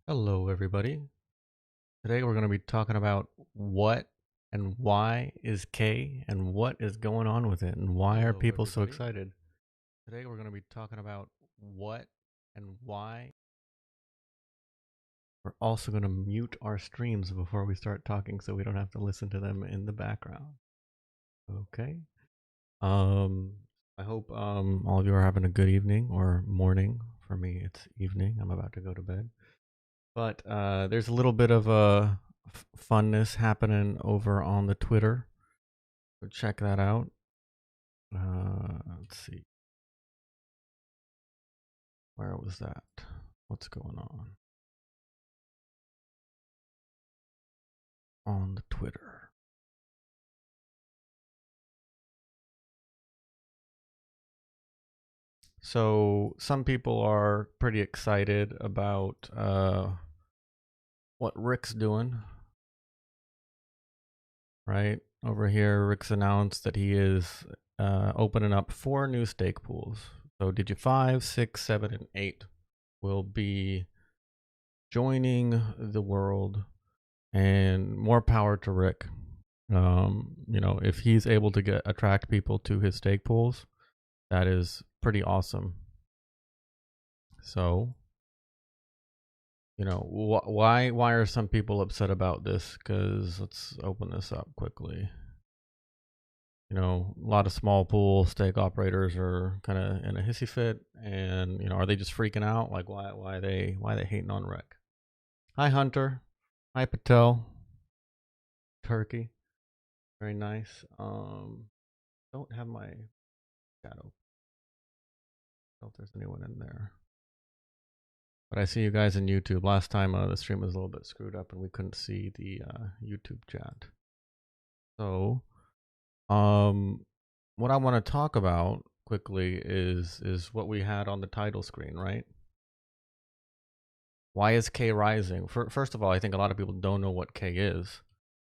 Hello, everybody. Today we're going to be talking about what and why is K and what is going on with it and why are people so excited. Today we're going to be talking about what and why. We're also going to mute our streams before we start talking so we don't have to listen to them in the background. Okay. Um I hope all of you are having a good evening or morning. For me it's evening. I'm about to go to bed. But there's a little bit of funness happening over on the Twitter. So check that out. Let's see. Where was that? What's going on the Twitter? So some people are pretty excited about what Rick's doing. Right over here, Rick's announced that he is opening up 4 new stake pools. So Digi 5, 6, 7, and 8 will be joining the world, and more power to Rick. If he's able to attract people to his stake pools, that is pretty awesome. So, why are some people upset about this? Because let's open this up quickly. A lot of small pool stake operators are kind of in a hissy fit, and are they just freaking out? Like, why they hating on Rick? Hi, Hunter. Hi, Patel. Turkey. Very nice. Don't have my chat open. Don't know if there's anyone in there. But I see you guys in YouTube. Last time the stream was a little bit screwed up and we couldn't see the YouTube chat. So, what I want to talk about quickly is what we had on the title screen, right? Why is K rising? First of all, I think a lot of people don't know what K is.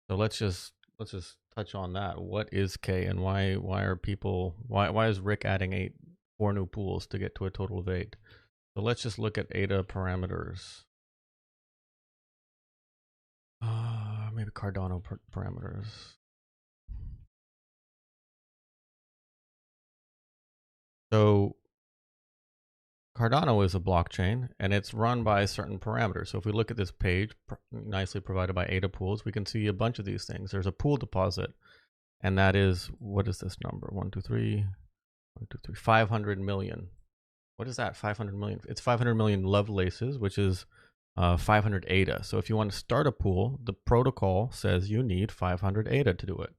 So let's just touch on that. What is K and why are people why is Rick adding 4 new pools to get to a total of 8? So let's just look at ADA parameters. Maybe Cardano parameters. So Cardano is a blockchain and it's run by certain parameters. So if we look at this page, nicely provided by ADA pools, we can see a bunch of these things. There's a pool deposit, and that is, what is this number? 1, 2, 3, 500 million. What is that? 500 million. It's 500 million Lovelaces, which is 500 ADA. So if you want to start a pool, the protocol says you need 500 ADA to do it.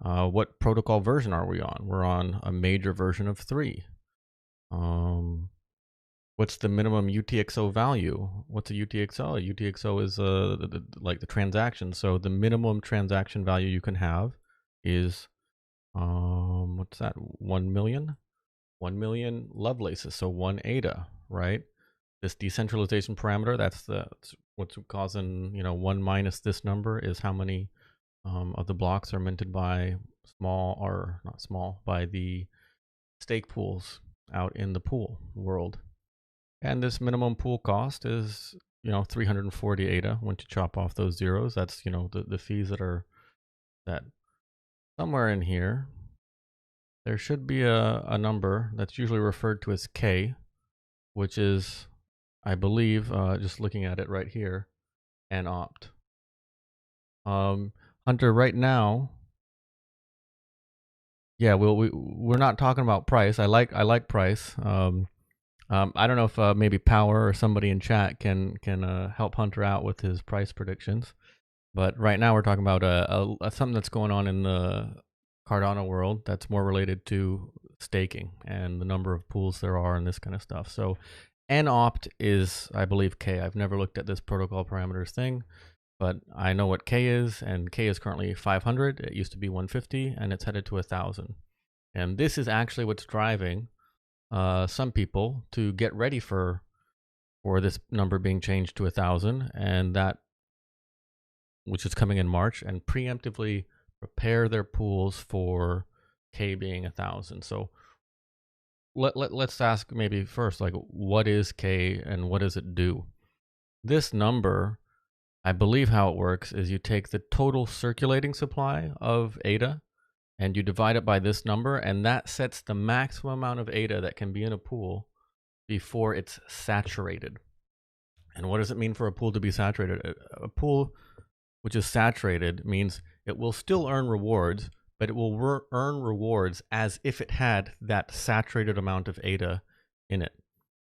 What protocol version are we on? We're on a major version of 3. What's the minimum UTXO value? What's a UTXO? A UTXO is like the transaction. So the minimum transaction value you can have is what's that? 1 million. 1 million Lovelaces. So 1 ADA, right? This decentralization parameter, that's what's causing 1 minus this number is how many of the blocks are minted by by the stake pools out in the pool world. And this minimum pool cost is 340 ADA. Once you chop off those zeros, that's the fees that somewhere in here there should be a number that's usually referred to as K, which is, I believe, just looking at it right here, an opt. Hunter, right now, yeah, we're not talking about price. I like price. I don't know if maybe Power or somebody in chat can help Hunter out with his price predictions. But right now we're talking about something that's going on in the Cardano world that's more related to staking and the number of pools there are and this kind of stuff. So NOPT is, I believe, K. I've never looked at this protocol parameters thing, but I know what K is, and K is currently 500. It used to be 150, and it's headed to 1,000. And this is actually what's driving some people to get ready for this number being changed to 1,000, and that, which is coming in March, and preemptively prepare their pools for K being 1,000. So let's ask maybe first, like, what is K and what does it do? this number, I believe how it works is you take the total circulating supply of ADA and you divide it by this number, and that sets the maximum amount of ADA that can be in a pool before it's saturated. And what does it mean for a pool to be saturated? A pool which is saturated means it will still earn rewards, but it will earn rewards as if it had that saturated amount of ADA in it.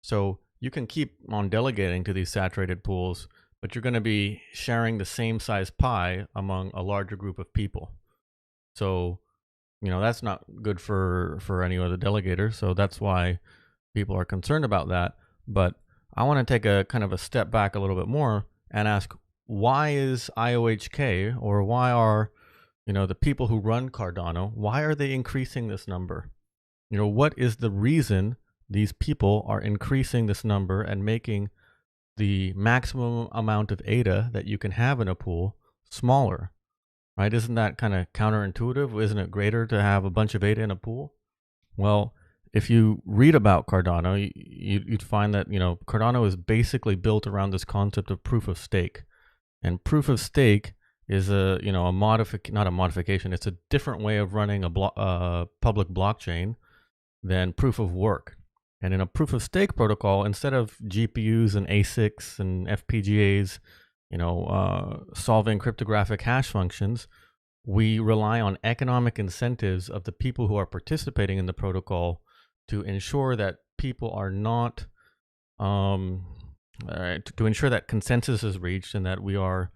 So you can keep on delegating to these saturated pools, but you're going to be sharing the same size pie among a larger group of people. So, that's not good for any of the delegators. So that's why people are concerned about that. But I want to take a kind of a step back a little bit more and ask, why is IOHK, or why are, the people who run Cardano, why are they increasing this number? What is the reason these people are increasing this number and making the maximum amount of ADA that you can have in a pool smaller, right? Isn't that kind of counterintuitive? Isn't it greater to have a bunch of ADA in a pool? Well, if you read about Cardano, you'd find that, Cardano is basically built around this concept of proof of stake. And proof of stake is not a modification. It's a different way of running a public blockchain than proof of work. And in a proof of stake protocol, instead of GPUs and ASICs and FPGAs, solving cryptographic hash functions, we rely on economic incentives of the people who are participating in the protocol to ensure that people are not, to ensure that consensus is reached and that we are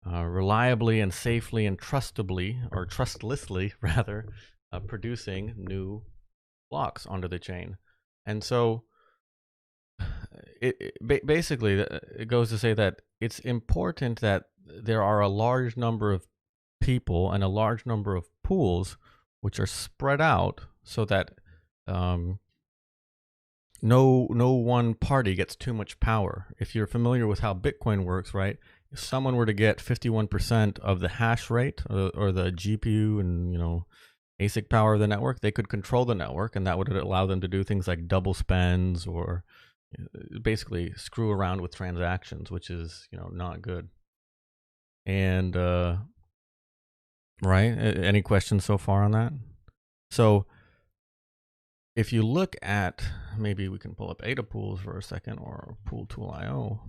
reliably and safely and trustably, or trustlessly rather, producing new blocks onto the chain. And so basically it goes to say that it's important that there are a large number of people and a large number of pools which are spread out so that no one party gets too much power. If you're familiar with how Bitcoin works, right? If someone were to get 51% of the hash rate or the GPU and ASIC power of the network, they could control the network, and that would allow them to do things like double spends or basically screw around with transactions, which is not good. And right, any questions so far on that? So if you look at, maybe we can pull up ADA pools for a second, or pool tool IO.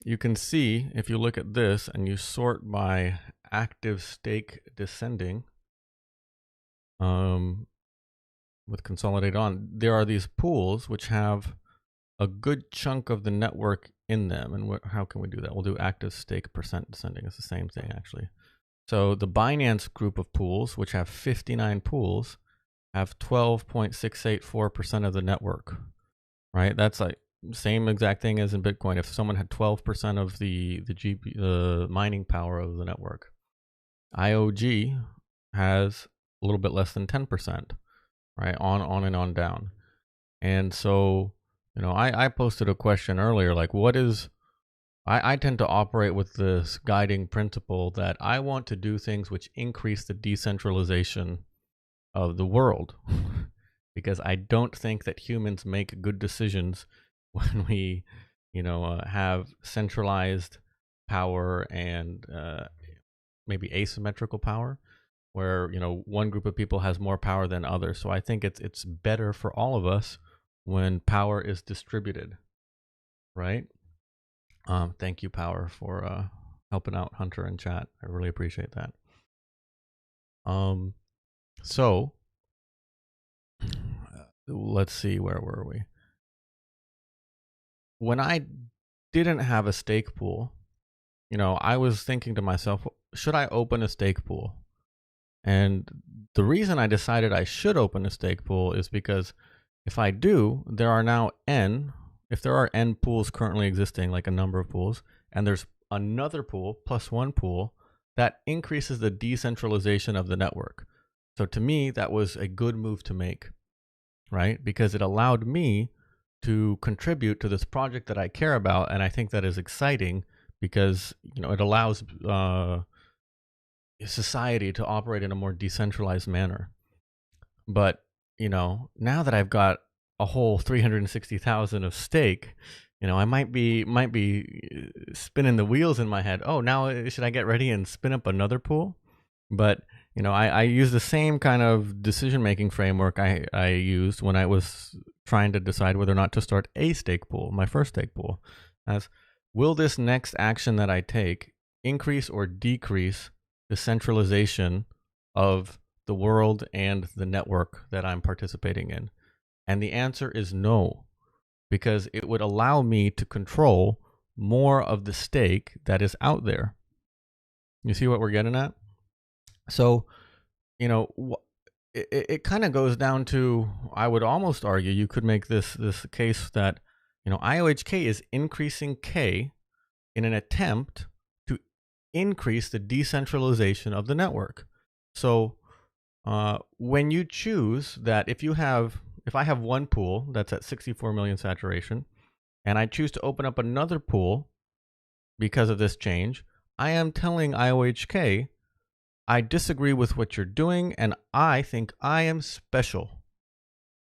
You can see, if you look at this and you sort by active stake descending, with consolidate on, there are these pools which have a good chunk of the network in them. And how can we do that? We'll do active stake percent descending. It's the same thing, actually. So the Binance group of pools, which have 59 pools, have 12.684% of the network, right? That's like same exact thing as in Bitcoin. If someone had 12% of the mining power of the network, IOG has a little bit less than 10%, right? On and on down. And so, I posted a question earlier, like I tend to operate with this guiding principle that I want to do things which increase the decentralization of the world because I don't think that humans make good decisions when we, have centralized power and maybe asymmetrical power, where one group of people has more power than others. So I think it's better for all of us when power is distributed, right? Thank you, Power, for helping out Hunter in chat. I really appreciate that. So let's see, where were we? When I didn't have a stake pool, I was thinking to myself, should I open a stake pool? And the reason I decided I should open a stake pool is because if I do, there are now if there are n pools currently existing, like a number of pools, and there's another pool plus one pool, that increases the decentralization of the network. So to me, that was a good move to make, right? Because it allowed me to contribute to this project that I care about, and I think that is exciting because it allows society to operate in a more decentralized manner. But now that I've got a whole 360,000 of stake, I might be spinning the wheels in my head. Oh, now should I get ready and spin up another pool? But I use the same kind of decision making framework I used when I was trying to decide whether or not to start a stake pool, my first stake pool, as will this next action that I take increase or decrease the centralization of the world and the network that I'm participating in? And the answer is no, because it would allow me to control more of the stake that is out there. You see what we're getting at? So, it kind of goes down to, I would almost argue, you could make this case that, IOHK is increasing K in an attempt to increase the decentralization of the network. So, when you choose that, if I have one pool that's at 64 million saturation, and I choose to open up another pool because of this change, I am telling IOHK, I disagree with what you're doing, and I think I am special.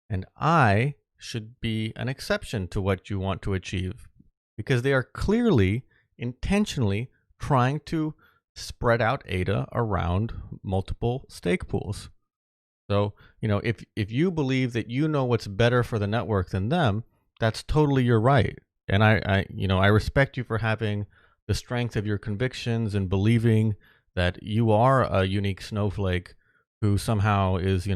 And I should be an exception to what you want to achieve, because they are clearly, intentionally trying to spread out ADA around multiple stake pools. So, if you believe that you know what's better for the network than them, that's totally your right. And I respect you for having the strength of your convictions and believing that you are a unique snowflake who somehow is,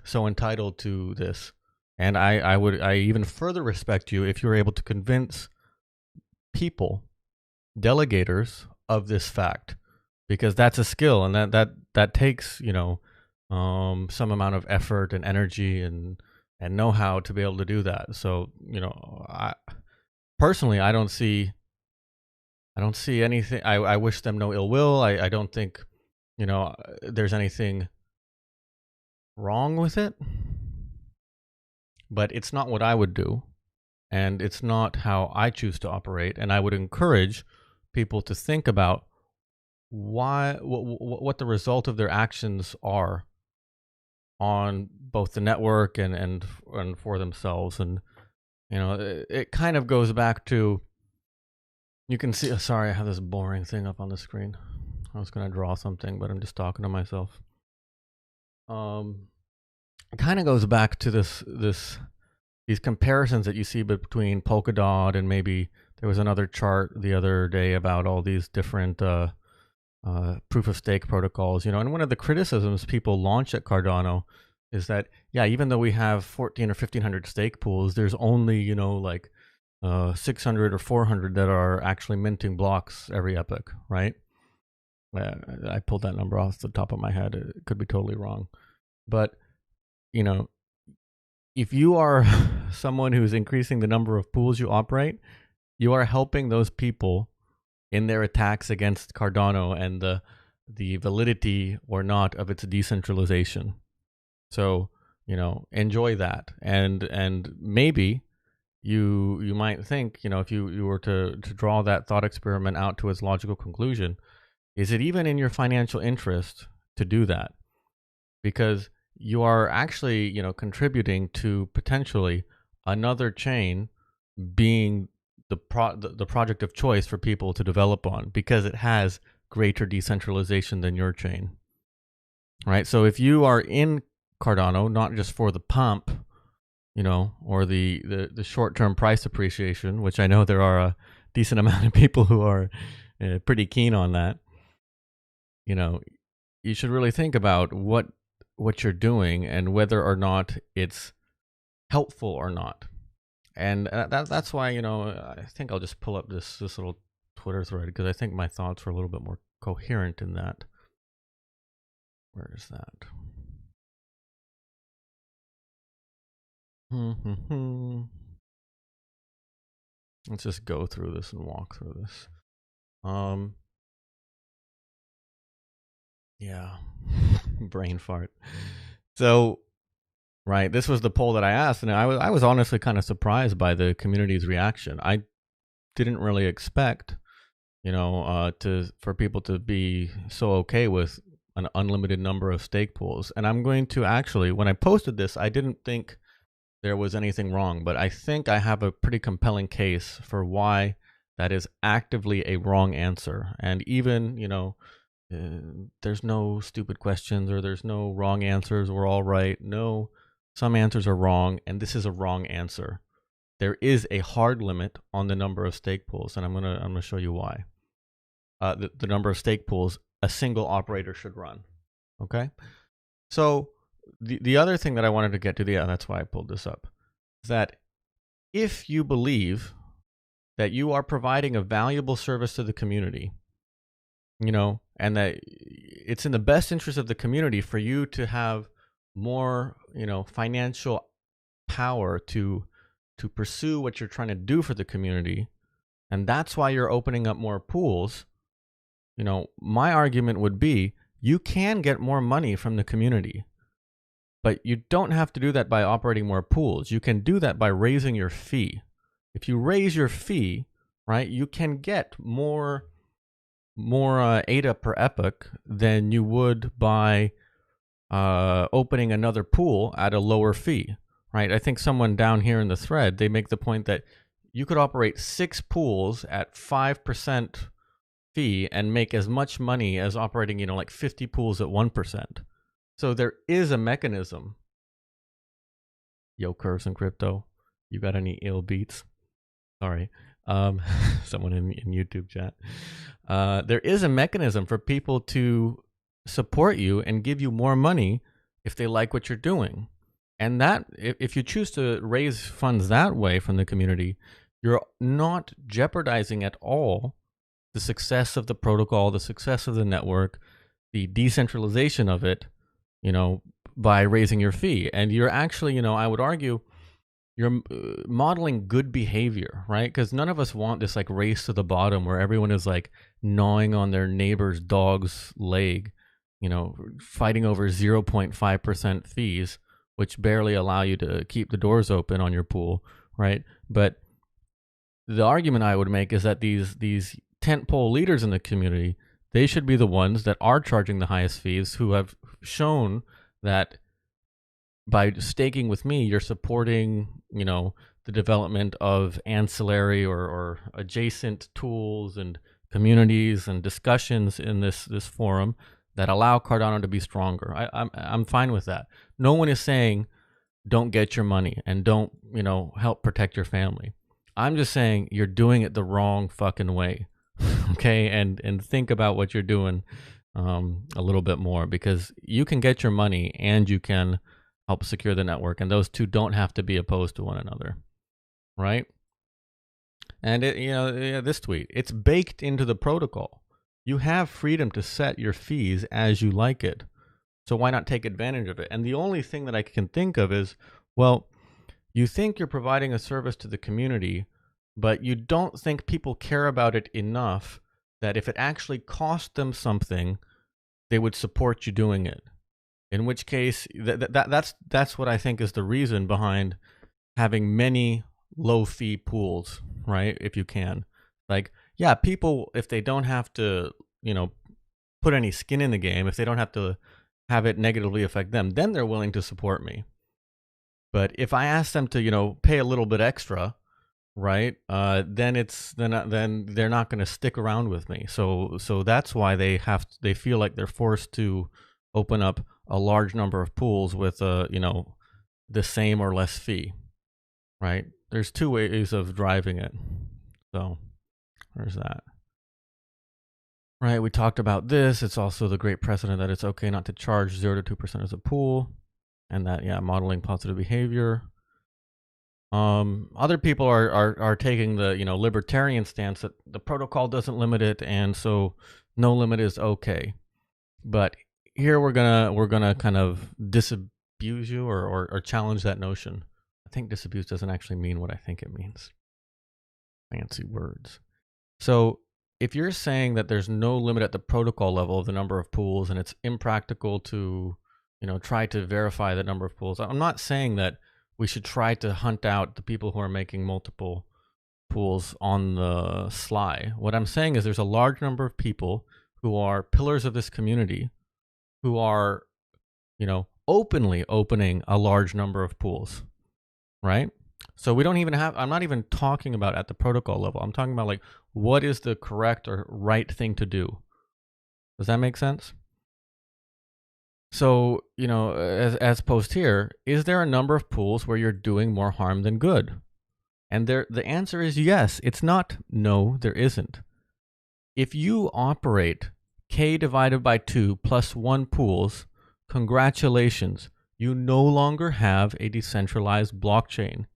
so entitled to this. And I even further respect you if you're able to convince people, delegators, of this fact, because that's a skill, and that takes, some amount of effort and energy and know-how to be able to do that. So, I personally, I don't see anything. I wish them no ill will. I don't think, there's anything wrong with it, but it's not what I would do, and it's not how I choose to operate. And I would encourage people to think about what the result of their actions are on both the network and for themselves. And it kind of goes back to, you can see, sorry, I have this boring thing up on the screen. I was going to draw something, but I'm just talking to myself. It kind of goes back to these comparisons that you see between Polkadot, and maybe there was another chart the other day about all these different proof of stake protocols, and one of the criticisms people launch at Cardano is that, yeah, even though we have 14 or 1500 stake pools, there's only, like 600 or 400 that are actually minting blocks every epoch, right? I pulled that number off the top of my head. It could be totally wrong. But, if you are someone who's increasing the number of pools you operate, you are helping those people in their attacks against Cardano and the validity or not of its decentralization. So, enjoy that. And maybe you might think, if you were to draw that thought experiment out to its logical conclusion, is it even in your financial interest to do that? Because you are actually, contributing to potentially another chain being the project of choice for people to develop on, because it has greater decentralization than your chain, right? So if you are in Cardano, not just for the pump, or the short-term price appreciation, which I know there are a decent amount of people who are pretty keen on that, you should really think about what you're doing and whether or not it's helpful or not. And that's why, I think I'll just pull up this little Twitter thread, because I think my thoughts are a little bit more coherent in that. Where is that? Let's just go through this and walk through this. Yeah, brain fart. So, right, this was the poll that I asked, and I was honestly kind of surprised by the community's reaction. I didn't really expect, for people to be so okay with an unlimited number of stake pools. And I'm going to actually, when I posted this, I didn't think there was anything wrong, but I think I have a pretty compelling case for why that is actively a wrong answer. And even, there's no stupid questions or there's no wrong answers. We're all right. No, some answers are wrong, and this is a wrong answer. There is a hard limit on the number of stake pools, and I'm gonna show you why. The number of stake pools a single operator should run. Okay, so the other thing that I wanted to get to, that's why I pulled this up, is that if you believe that you are providing a valuable service to the community, and that it's in the best interest of the community for you to have more, financial power to pursue what you're trying to do for the community, and that's why you're opening up more pools, my argument would be you can get more money from the community, but you don't have to do that by operating more pools. You can do that by raising your fee. If you raise your fee, right, you can get more ADA per epoch than you would by opening another pool at a lower fee, right? I think someone down here in the thread, they make the point that you could operate 6 pools at 5% fee and make as much money as operating, like 50 pools at 1%. So there is a mechanism. Yo, Curves and Crypto, you got any ill beats? Sorry. Someone in YouTube chat. There is a mechanism for people to support you and give you more money if they like what you're doing. And that, if you choose to raise funds that way from the community, you're not jeopardizing at all the success of the protocol, the success of the network, the decentralization of it, by raising your fee. And you're actually, I would argue, you're modeling good behavior, right? Because none of us want this like race to the bottom where everyone is like gnawing on their neighbor's dog's leg, fighting over 0.5% fees, which barely allow you to keep the doors open on your pool, right? But the argument I would make is that these tentpole leaders in the community, they should be the ones that are charging the highest fees, who have shown that by staking with me, you're supporting, the development of ancillary or adjacent tools and communities and discussions in this forum that allow Cardano to be stronger. I'm fine with that. No one is saying don't get your money and don't, help protect your family. I'm just saying you're doing it the wrong fucking way. Okay, and think about what you're doing a little bit more, because you can get your money and you can help secure the network, and those two don't have to be opposed to one another, right? And this tweet, it's baked into the protocol. You have freedom to set your fees as you like it, so why not take advantage of it? And the only thing that I can think of is, well, you think you're providing a service to the community, but you don't think people care about it enough that if it actually cost them something, they would support you doing it. In which case, that's what I think is the reason behind having many low fee pools, right? If you can, like, yeah, people, if they don't have to, put any skin in the game, if they don't have to have it negatively affect them, then they're willing to support me. But if I ask them to, pay a little bit extra, right, then they're not going to stick around with me. So that's why they feel like they're forced to open up a large number of pools with the same or less fee, right? There's two ways of driving it. So there's that. Right, we talked about this. It's also the great precedent that it's okay not to charge 0 to 2% as a pool, and that, modeling positive behavior. Other people are taking the libertarian stance that the protocol doesn't limit it, and so no limit is okay. But here we're gonna kind of disabuse you or challenge that notion. I think disabuse doesn't actually mean what I think it means. Fancy words. So if you're saying that there's no limit at the protocol level of the number of pools, and it's impractical to try to verify the number of pools, I'm not saying that we should try to hunt out the people who are making multiple pools on the sly. What I'm saying is there's a large number of people who are pillars of this community who are, openly opening a large number of pools, right? So we don't even have, I'm not even talking about at the protocol level. I'm talking about like, what is the correct or right thing to do? Does that make sense? So, you know, as posed here, is there a number of pools where you're doing more harm than good? And the answer is yes. It's not no, there isn't. If you operate k divided by 2 plus 1 pools, congratulations, you no longer have a decentralized blockchain.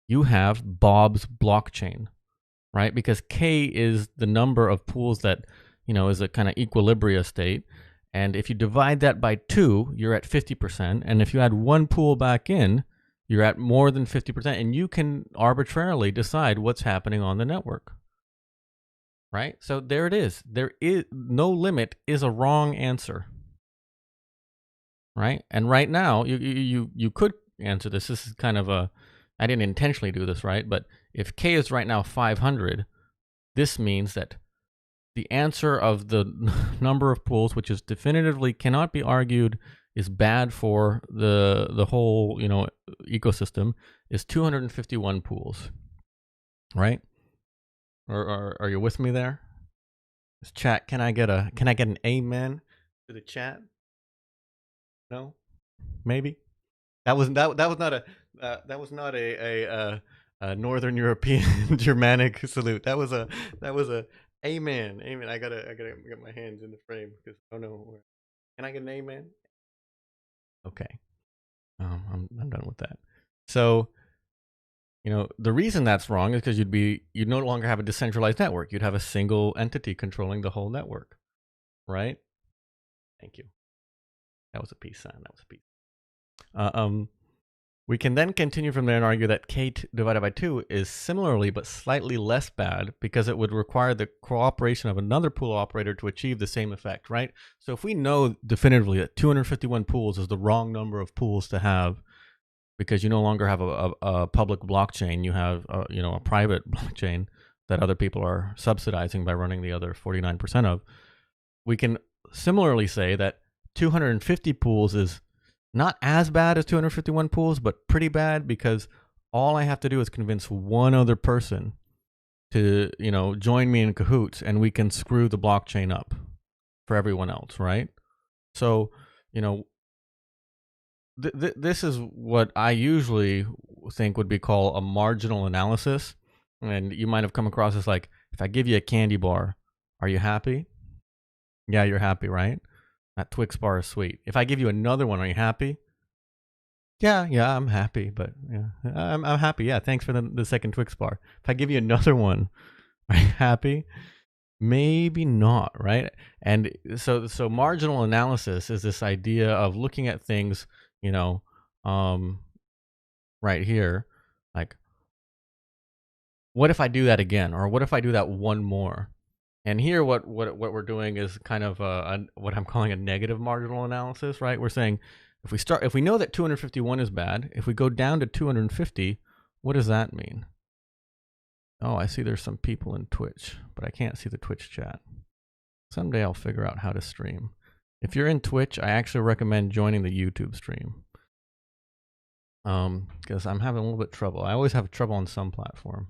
You have Bob's blockchain, right? Because k is the number of pools that, you know, is a kind of equilibria state. And if you divide that by 2, you're at 50%. And if you add 1 pool back in, you're at more than 50%. And you can arbitrarily decide what's happening on the network. Right? So there it is. There is no limit is a wrong answer. Right? And right now, you could answer this. This is kind of a, I didn't intentionally do this, right? But if k is right now 500, this means that the answer of the number of pools, which is definitively cannot be argued is bad for the whole, you know, ecosystem, is 251 pools. Right? Or are you with me there? This chat, can I get an amen to the chat? No, maybe that was not a Northern European Germanic salute. That was a amen. Amen. I gotta get my hands in the frame because oh no, can I get an amen? Okay, I'm done with that. So, you know, the reason that's wrong is because you'd no longer have a decentralized network. You'd have a single entity controlling the whole network, right? Thank you. That was a peace sign. That was a peace. We can then continue from there and argue that k divided by 2 is similarly but slightly less bad because it would require the cooperation of another pool operator to achieve the same effect, right? So if we know definitively that 251 pools is the wrong number of pools to have because you no longer have a public blockchain, you have you know, a private blockchain that other people are subsidizing by running the other 49% of, we can similarly say that 250 pools is not as bad as 251 pools, but pretty bad because all I have to do is convince one other person to, you know, join me in cahoots and we can screw the blockchain up for everyone else, right? So, you know, this is what I usually think would be called a marginal analysis. And you might have come across this like, if I give you a candy bar, are you happy? Yeah, you're happy, right? That Twix bar is sweet. If I give you another one, are you happy? Yeah, I'm happy, but yeah, I'm happy. Yeah, thanks for the second Twix bar. If I give you another one, are you happy? Maybe not, right? And so marginal analysis is this idea of looking at things, you know, right here, like, what if I do that again, or what if I do that one more? And here, what we're doing is kind of what I'm calling a negative marginal analysis, right? We're saying if we know that 251 is bad, if we go down to 250, what does that mean? Oh, I see there's some people in Twitch, but I can't see the Twitch chat. Someday I'll figure out how to stream. If you're in Twitch, I actually recommend joining the YouTube stream. Because I'm having a little bit of trouble. I always have trouble on some platform.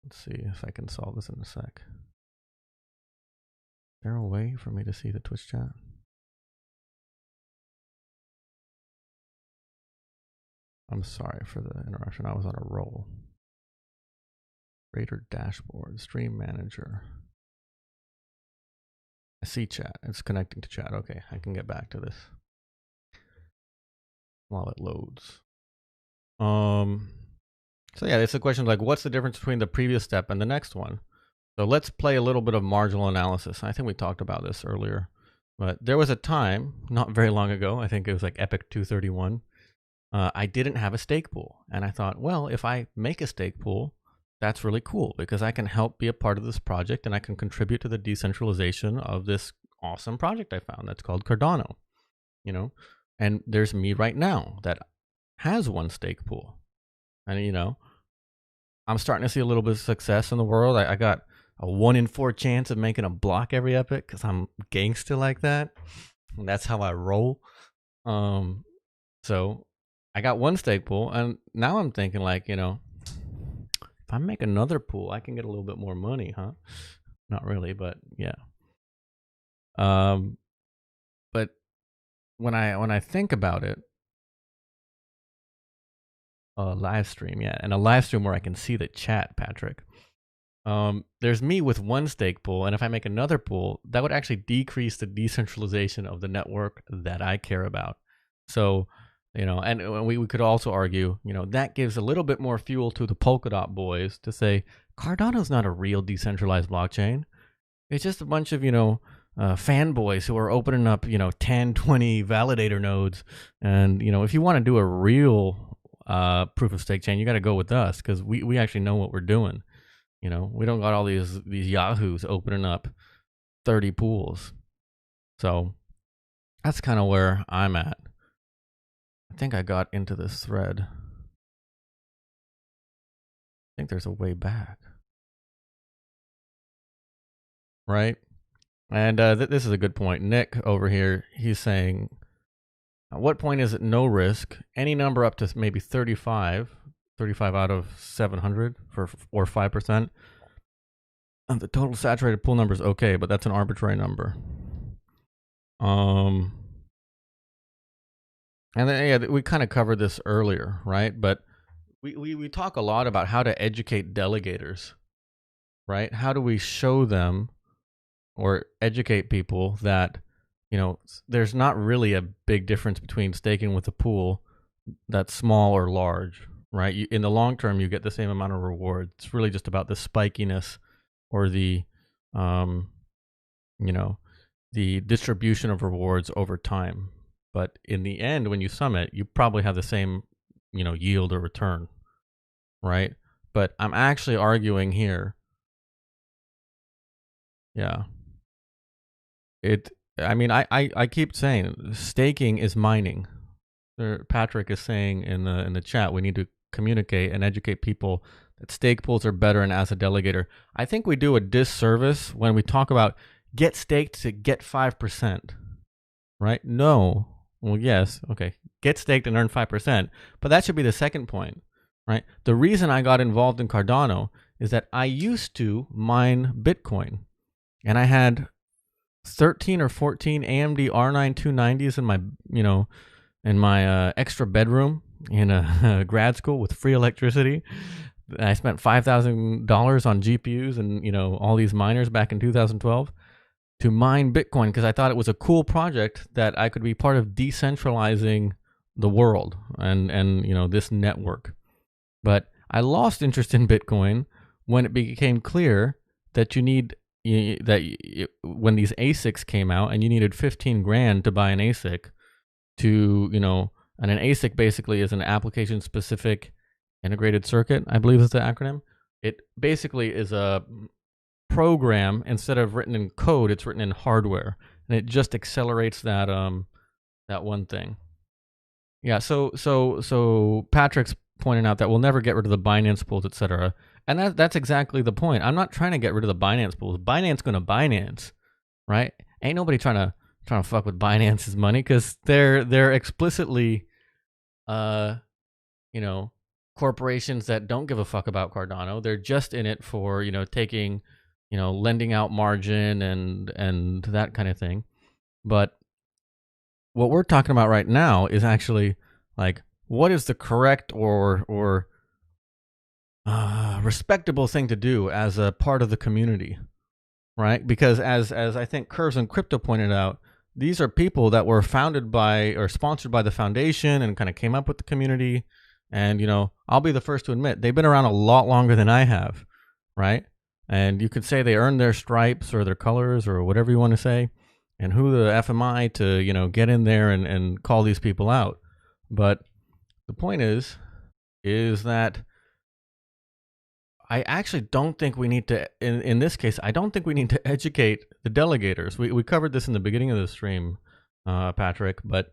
Let's see if I can solve this in a sec. Is there a way for me to see the Twitch chat? I'm sorry for the interruption. I was on a roll. Creator dashboard, stream manager. I see chat. It's connecting to chat. Okay, I can get back to this while it loads. So yeah, it's a question like, what's the difference between the previous step and the next one? So let's play a little bit of marginal analysis. I think we talked about this earlier, but there was a time not very long ago, I think it was like Epic 231, I didn't have a stake pool. And I thought, well, if I make a stake pool, that's really cool because I can help be a part of this project and I can contribute to the decentralization of this awesome project I found that's called Cardano, you know? And there's me right now that has one stake pool. And, you know, I'm starting to see a little bit of success in the world. I got a 1 in 4 chance of making a block every epic because I'm gangster like that. And that's how I roll. So I got one stake pool, and now I'm thinking like, if I make another pool, I can get a little bit more money, huh? Not really, but yeah. But when I think about it, a live stream, yeah, and a live stream where I can see the chat, Patrick. There's me with one stake pool, and if I make another pool, that would actually decrease the decentralization of the network that I care about. So, and we could also argue, that gives a little bit more fuel to the Polkadot boys to say Cardano's not a real decentralized blockchain. It's just a bunch of, fanboys who are opening up, 10, 20 validator nodes. And, if you want to do a real proof of stake chain, you got to go with us because we actually know what we're doing. We don't got all these yahoos opening up 30 pools. So that's kind of where I'm at. I think I got into this thread. I think there's a way back. Right? And this is a good point. Nick over here, he's saying, at what point is it no risk? Any number up to maybe 35 out of 700 or 5%. The total saturated pool number is okay, but that's an arbitrary number. And then, yeah, we kind of covered this earlier, right? But we talk a lot about how to educate delegators, right? How do we show them or educate people that, there's not really a big difference between staking with a pool that's small or large, right? In the long term, you get the same amount of reward. It's really just about the spikiness or the, the distribution of rewards over time. But in the end, when you sum it, you probably have the same, yield or return, right? But I'm actually arguing here. Yeah. I keep saying staking is mining. Patrick is saying in the chat, we need to communicate and educate people that stake pools are better and as a delegator. I think we do a disservice when we talk about get staked to get 5%, right? No. Well, yes. Okay. Get staked and earn 5%. But that should be the second point, right? The reason I got involved in Cardano is that I used to mine Bitcoin and I had 13 or 14 AMD R9 290s in my, in my extra bedroom in a grad school with free electricity. I spent $5,000 on GPUs and, all these miners back in 2012 to mine Bitcoin because I thought it was a cool project that I could be part of decentralizing the world and this network. But I lost interest in Bitcoin when it became clear that when these ASICs came out and you needed 15 grand to buy an ASIC and an ASIC basically is an application specific integrated circuit, I believe is the acronym. It basically is a program. Instead of written in code, it's written in hardware, and it just accelerates that one thing. Yeah, so Patrick's pointing out that we'll never get rid of the Binance pools, etc. And that's exactly the point. I'm not trying to get rid of the Binance pools. Binance gonna Binance, right? Ain't nobody trying to fuck with Binance's money because they're explicitly, corporations that don't give a fuck about Cardano. They're just in it for taking, lending out margin and that kind of thing. But what we're talking about right now is actually like what is the correct or respectable thing to do as a part of the community, right? Because as I think Curves and Crypto pointed out, these are people that were founded by or sponsored by the foundation and kind of came up with the community. And, I'll be the first to admit they've been around a lot longer than I have, right? And you could say they earned their stripes or their colors or whatever you want to say. And who the F am I to, get in there and call these people out? But the point is that I actually don't think we need to, in this case, I don't think we need to educate the delegators. We covered this in the beginning of the stream, Patrick, but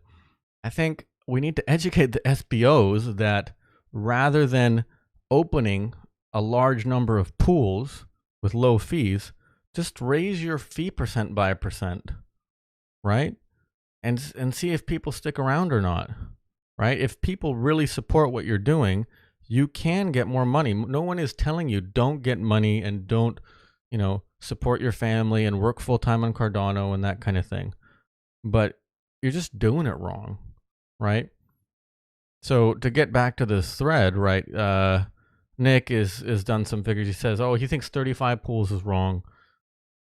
I think we need to educate the SPOs that rather than opening a large number of pools with low fees, just raise your fee percent by 1%, right? And see if people stick around or not, right? If people really support what you're doing, you can get more money. No one is telling you don't get money and don't, support your family and work full time on Cardano and that kind of thing. But you're just doing it wrong, right? So to get back to this thread, right? Nick is done some figures. He says, he thinks 35 pools is wrong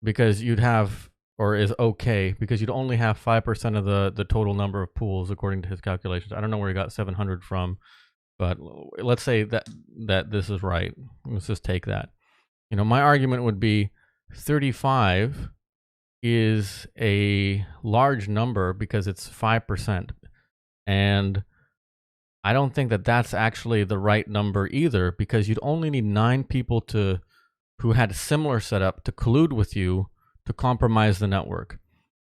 because you'd have, or is okay, because you'd only have 5% of the total number of pools according to his calculations. I don't know where he got 700 from, but let's say that this is right. Let's just take that. My argument would be 35 is a large number because it's 5%. And I don't think that that's actually the right number either, because you'd only need 9 people who had a similar setup to collude with you to compromise the network.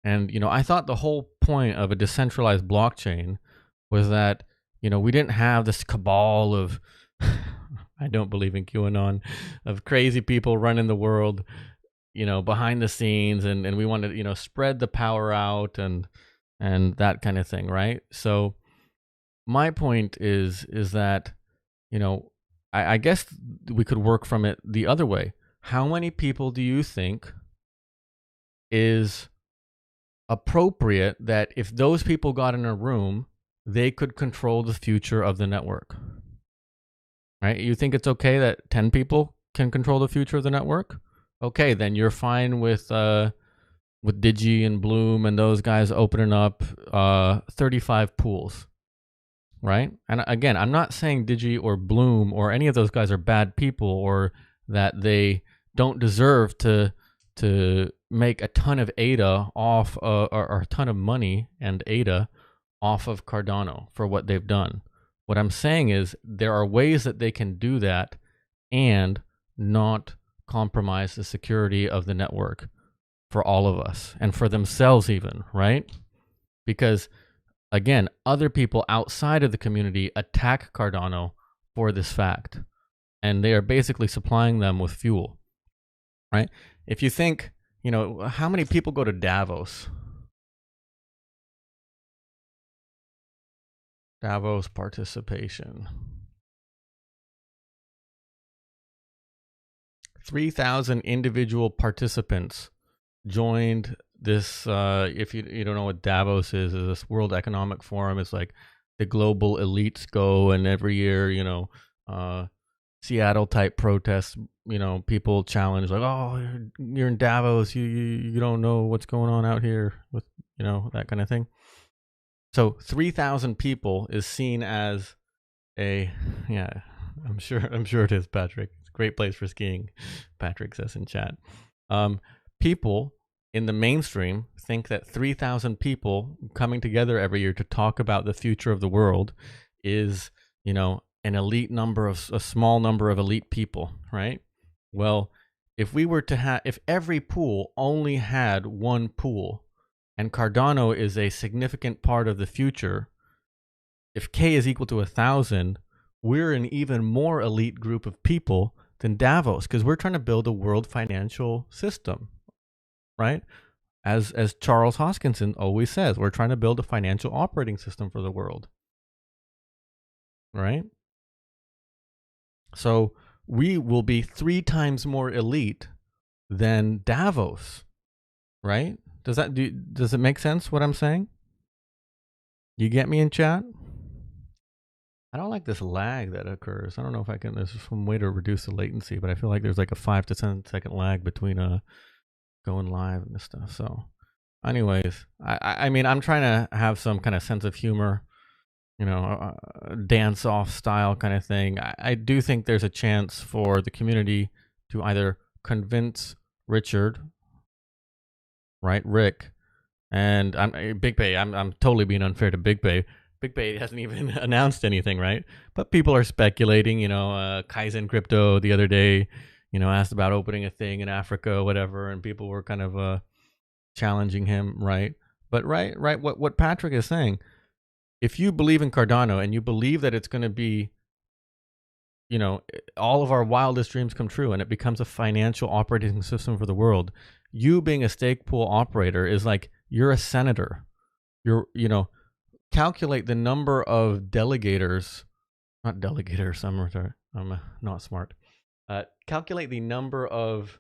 And, I thought the whole point of a decentralized blockchain was that, we didn't have this cabal of, I don't believe in QAnon, of crazy people running the world, behind the scenes, and we wanted to, spread the power out and that kind of thing, right? So my point is that, I guess we could work from it the other way. How many people do you think is appropriate that if those people got in a room, they could control the future of the network? Right? You think it's okay that 10 people can control the future of the network? Okay, then you're fine with Digi and Bloom and those guys opening up 35 pools, right? And again, I'm not saying Digi or Bloom or any of those guys are bad people or that they don't deserve to make a ton of ADA off or a ton of money and ADA off of Cardano for what they've done. What I'm saying is there are ways that they can do that and not compromise the security of the network for all of us and for themselves even, right? Because again, other people outside of the community attack Cardano for this fact, and they are basically supplying them with fuel, right? If you think, how many people go to Davos? Davos participation. 3,000 individual participants joined this. If you don't know what Davos is this World Economic Forum. It's like the global elites go, and every year, Seattle type protests, people challenge like, you're in Davos, you don't know what's going on out here with, that kind of thing. So 3,000 people is seen as I'm sure it is, Patrick. It's a great place for skiing, Patrick says in chat. People in the mainstream think that 3,000 people coming together every year to talk about the future of the world is, an elite number of a small number of elite people, right? Well, if we were to if every pool only had one pool, and Cardano is a significant part of the future, if K is equal to 1,000, we're an even more elite group of people than Davos, because we're trying to build a world financial system, right? As Charles Hoskinson always says, we're trying to build a financial operating system for the world, right? So we will be 3 times more elite than Davos, right? Does it make sense what I'm saying? You get me in chat? I don't like this lag that occurs. I don't know if there's some way to reduce the latency, but I feel like there's like a 5 to 10 second lag between going live and this stuff. So anyways, I mean, I'm trying to have some kind of sense of humor, dance off style kind of thing. I do think there's a chance for the community to either convince Richard, right, Rick, and Big Bay. I'm totally being unfair to Big Bay. Big Bay hasn't even announced anything, right? But people are speculating. Kaizen Crypto the other day, asked about opening a thing in Africa or whatever, and people were kind of challenging him, right? But right, what Patrick is saying, if you believe in Cardano and you believe that it's going to be, all of our wildest dreams come true and it becomes a financial operating system for the world, you being a stake pool operator is like you're a senator. You're, calculate the number of delegators, not delegators, I'm not smart. Calculate the number of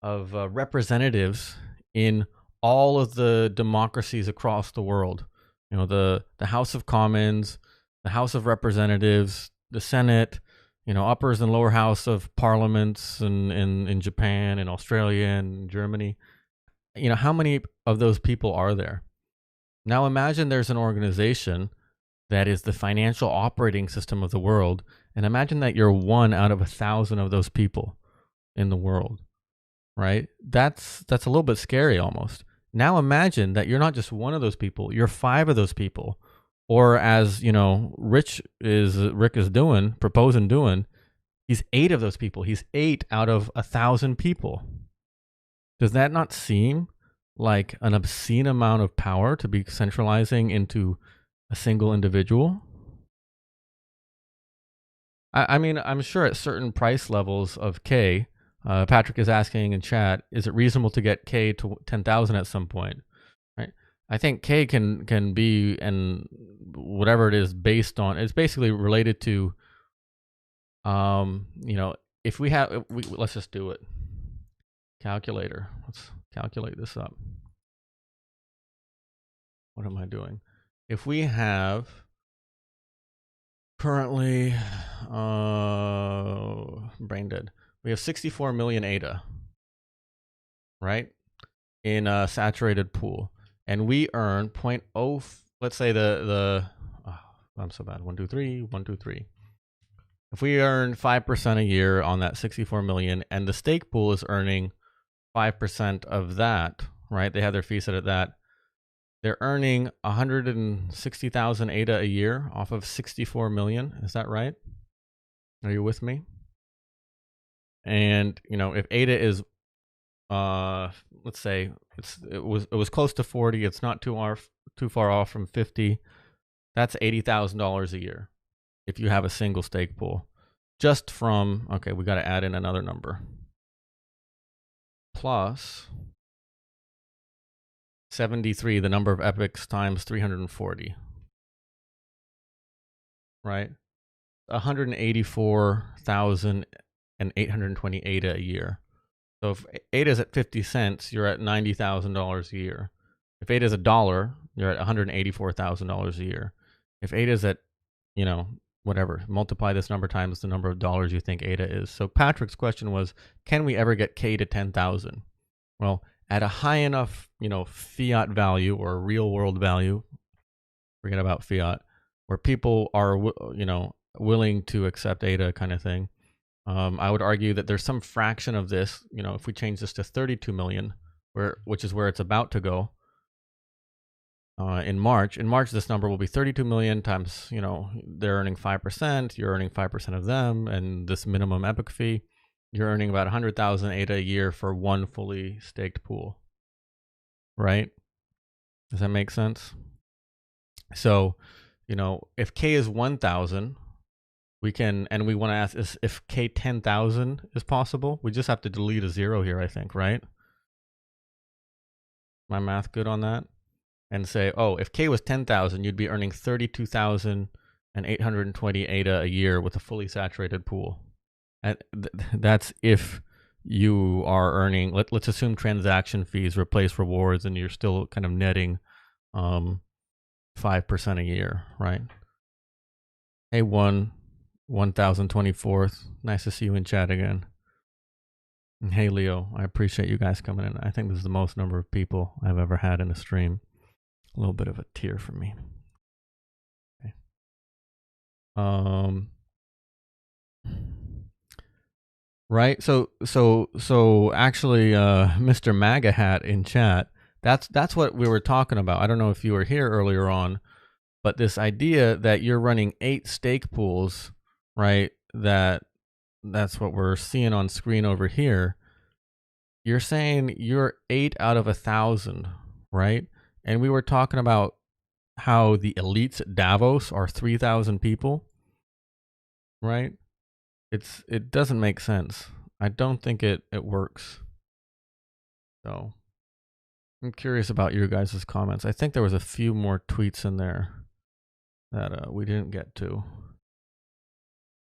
representatives in all of the democracies across the world. You know, the House of Commons, the House of Representatives, the Senate, you know, uppers and lower house of parliaments in Japan and Australia and Germany. You know, how many of those people are there? Now imagine there's an organization that is the financial operating system of the world, and imagine that you're one out of 1,000 of those people in the world, right? That's a little bit scary almost. Now imagine that you're not just one of those people, you're 5 of those people. Or as, you know, Rick is proposing doing, he's 8 of those people. He's 8 out of 1,000 people. Does that not seem like an obscene amount of power to be centralizing into a single individual? I mean, I'm sure at certain price levels of K, Patrick is asking in chat, is it reasonable to get K to 10,000 at some point? Right. I think K can be, and whatever it is based on, it's basically related to, you know, if we have, let's just do it. Calculator. Let's calculate this up. What am I doing? If we have currently, brain dead. We have 64 million ADA, right? In a saturated pool. And we earn 0.0, let's say I'm so bad, 1, 2, 3, 1, 2, 3. If we earn 5% a year on that 64 million, and the stake pool is earning 5% of that, right? They have their fee set at that. They're earning 160,000 ADA a year off of 64 million. Is that right? Are you with me? And, you know, if ADA is, let's say it was close to 40. It's not too far off from 50. That's $80,000 a year if you have a single stake pool. Just from, okay, we got to add in another number. Plus 73, the number of epochs times 340. Right? 184,820 ADA a year. So if ADA is at 50 cents, you're at $90,000 a year. If ADA is $1, you're at $184,000 a year. If ADA is at, you know, whatever, multiply this number times the number of dollars you think ADA is. So Patrick's question was, can we ever get K to 10,000? Well, at a high enough, you know, fiat value or real world value, forget about fiat, where people are, you know, willing to accept ADA kind of thing. I would argue that there's some fraction of this, you know, if we change this to 32 million, which is where it's about to go in March. In March, this number will be 32 million times, you know, they're earning 5%, you're earning 5% of them, and this minimum epoch fee, you're earning about 100,000 ADA a year for one fully staked pool, right? Does that make sense? So, you know, if K is 1,000, we can, and we want to ask if K 10,000 is possible. We just have to delete a 0 here, I think, right? My math good on that? And say, oh, if K was 10,000, you'd be earning 32,820 ADA a year with a fully saturated pool. And that's if you are earning, let's assume transaction fees replace rewards and you're still kind of netting 5% a year, right? Hey, 1024th. Nice to see you in chat again. And hey, Leo, I appreciate you guys coming in. I think this is the most number of people I've ever had in a stream. A little bit of a tear for me. Okay. Right. So actually, Mr. MAGA Hat in chat, that's what we were talking about. I don't know if you were here earlier on, but this idea that you're running 8 stake pools, right? That's what we're seeing on screen over here. You're saying you're 8 out of 1,000, right? And we were talking about how the elites at Davos are 3,000 people, right? It doesn't make sense. I don't think it works. So I'm curious about your guys' comments. I think there was a few more tweets in there. that we didn't get to.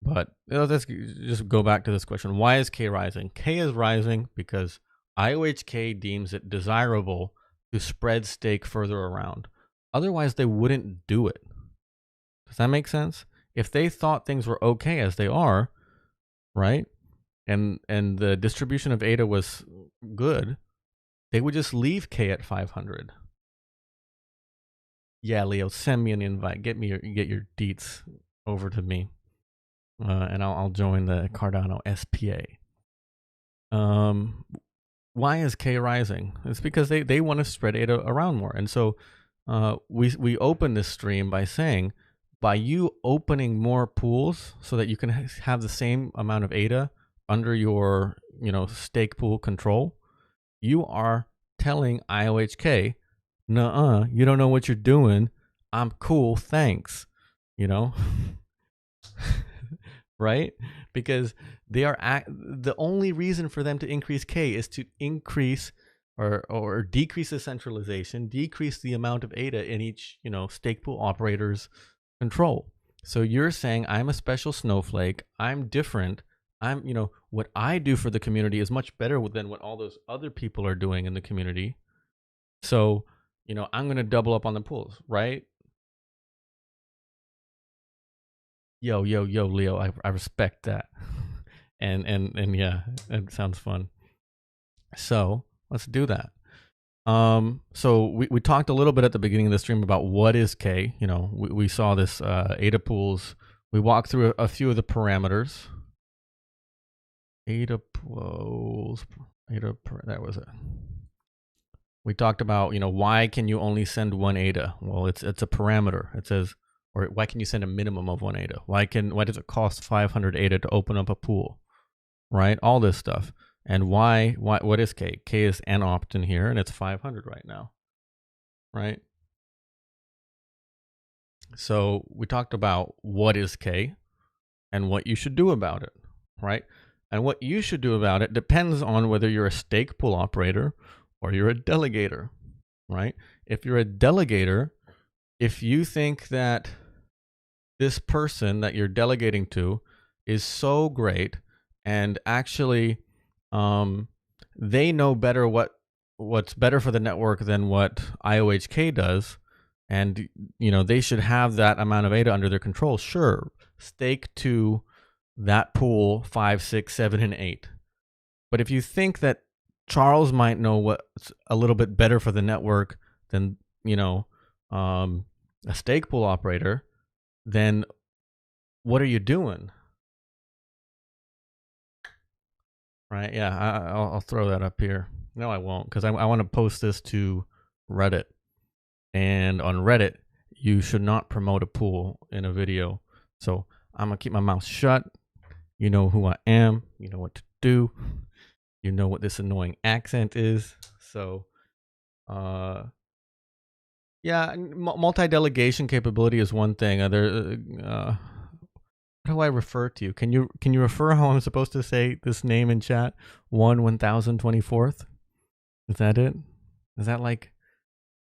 But let's just go back to this question. Why is K rising? K is rising because IOHK deems it desirable to spread stake further around. Otherwise, they wouldn't do it. Does that make sense? If they thought things were okay as they are, right, and the distribution of ADA was good, they would just leave K at 500. Yeah, Leo, send me an invite. Get your deets over to me, and I'll join the Cardano SPA. Why is K rising? It's because they want to spread ADA around more, and so we open this stream by saying, by you opening more pools so that you can have the same amount of ADA under your stake pool control, you are telling IOHK, nuh-uh, you don't know what you're doing. I'm cool, thanks. Right? Because they are the only reason for them to increase K is to increase or decrease the centralization, decrease the amount of ADA in each stake pool operator's control. So you're saying, I'm a special snowflake, I'm different, I'm what I do for the community is much better than what all those other people are doing in the community. So I'm going to double up on the pools, right? Yo, Leo, I respect that. and yeah, it sounds fun. So let's do that. So we talked a little bit at the beginning of the stream about what is K. We saw this ADA pools. We walked through a few of the parameters. ADA pools, that was it. We talked about, why can you only send one ADA? Well, it's a parameter. It says, or why can you send a minimum of one ADA? Why does it cost 500 ADA to open up a pool? Right? All this stuff. And what is K? K is an opt-in here, and it's 500 right now. Right? So we talked about what is K and what you should do about it. Right? And what you should do about it depends on whether you're a stake pool operator or you're a delegator. Right? If you're a delegator, if you think that this person that you're delegating to is so great and actually they know better what's better for the network than what IOHK does, and they should have that amount of ADA under their control, sure, stake to that pool 5, 6, 7, and 8. But if you think that Charles might know what's a little bit better for the network than a stake pool operator, then what are you doing? Right? Yeah, I'll throw that up here. No, I won't, because I want to post this to Reddit. And on Reddit, you should not promote a pool in a video. So I'm going to keep my mouth shut. You know who I am. You know what to do. You know what this annoying accent is. So, yeah, multi-delegation capability is one thing. How do I refer to you? Can you refer how I'm supposed to say this name in chat? 1024th? Is that it? Is that like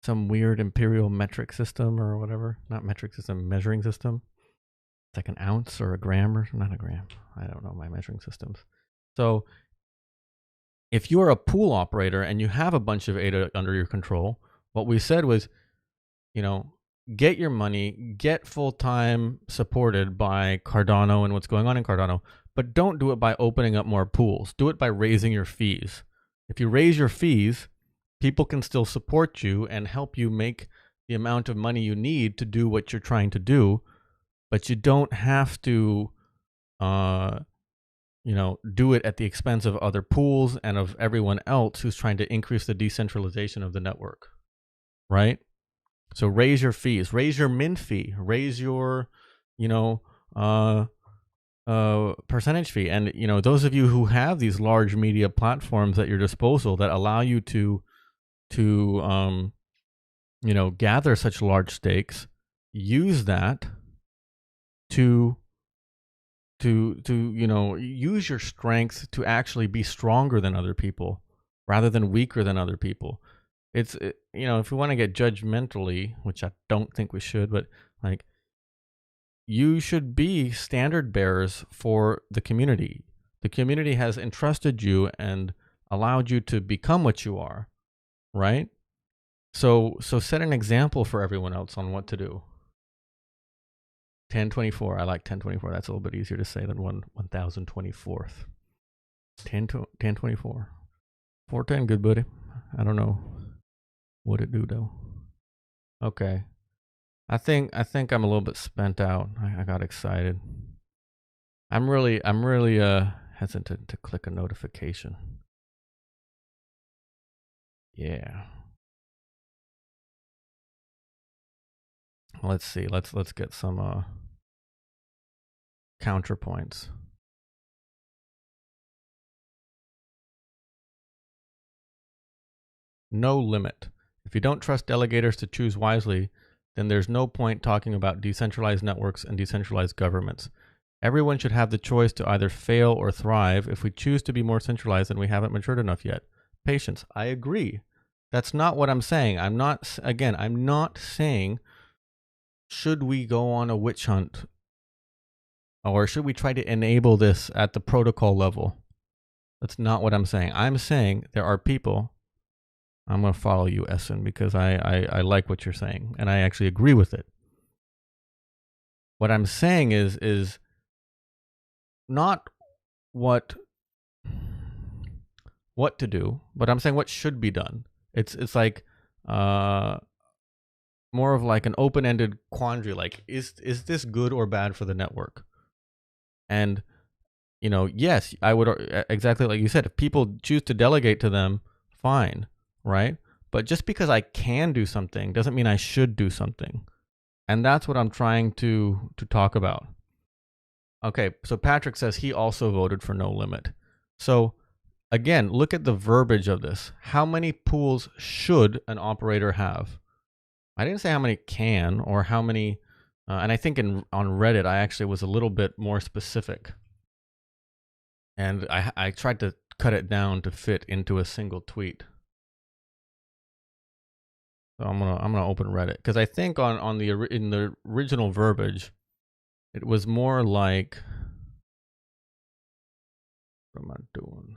some weird imperial metric system or whatever? Not metric system, measuring system. It's like an ounce or a gram or not a gram. I don't know my measuring systems. So if you are a pool operator and you have a bunch of ADA under your control, what we said was, get your money, get full-time supported by Cardano and what's going on in Cardano, but don't do it by opening up more pools. Do it by raising your fees. If you raise your fees, people can still support you and help you make the amount of money you need to do what you're trying to do, but you don't have to, do it at the expense of other pools and of everyone else who's trying to increase the decentralization of the network, right? So raise your fees, raise your mint fee, raise your, percentage fee. And, those of you who have these large media platforms at your disposal that allow you to gather such large stakes, use that to use your strength to actually be stronger than other people rather than weaker than other people. If we want to get judgmentally, which I don't think we should, but like, you should be standard bearers for the community. The community has entrusted you and allowed you to become what you are, right? So set an example for everyone else on what to do. 1024. I like 1024. That's a little bit easier to say than 1024th. 1024. 410, good buddy. I don't know what it do though. Okay. I think I'm a little bit spent out. I got excited. I'm really hesitant to click a notification. Yeah. Let's see. Let's get some counterpoints. No limit. If you don't trust delegators to choose wisely, then there's no point talking about decentralized networks and decentralized governments. Everyone should have the choice to either fail or thrive. If we choose to be more centralized, then we haven't matured enough yet. Patience. I agree. That's not what I'm saying. I'm not saying should we go on a witch hunt or should we try to enable this at the protocol level. That's not what I'm saying. I'm saying there are people. I'm going to follow you, Essen, because I like what you're saying, and I actually agree with it. What I'm saying is not what to do, but I'm saying what should be done. It's like more of like an open-ended quandary, like is this good or bad for the network? And yes, I would, exactly like you said, if people choose to delegate to them, fine, right? But just because I can do something doesn't mean I should do something. And that's what I'm trying to talk about. Okay, so Patrick says he also voted for no limit. So again, look at the verbiage of this. How many pools should an operator have? I didn't say how many can or how many, and I think on Reddit, I actually was a little bit more specific. And I tried to cut it down to fit into a single tweet. So I'm gonna open Reddit because I think in the original verbiage, it was more like, what am I doing?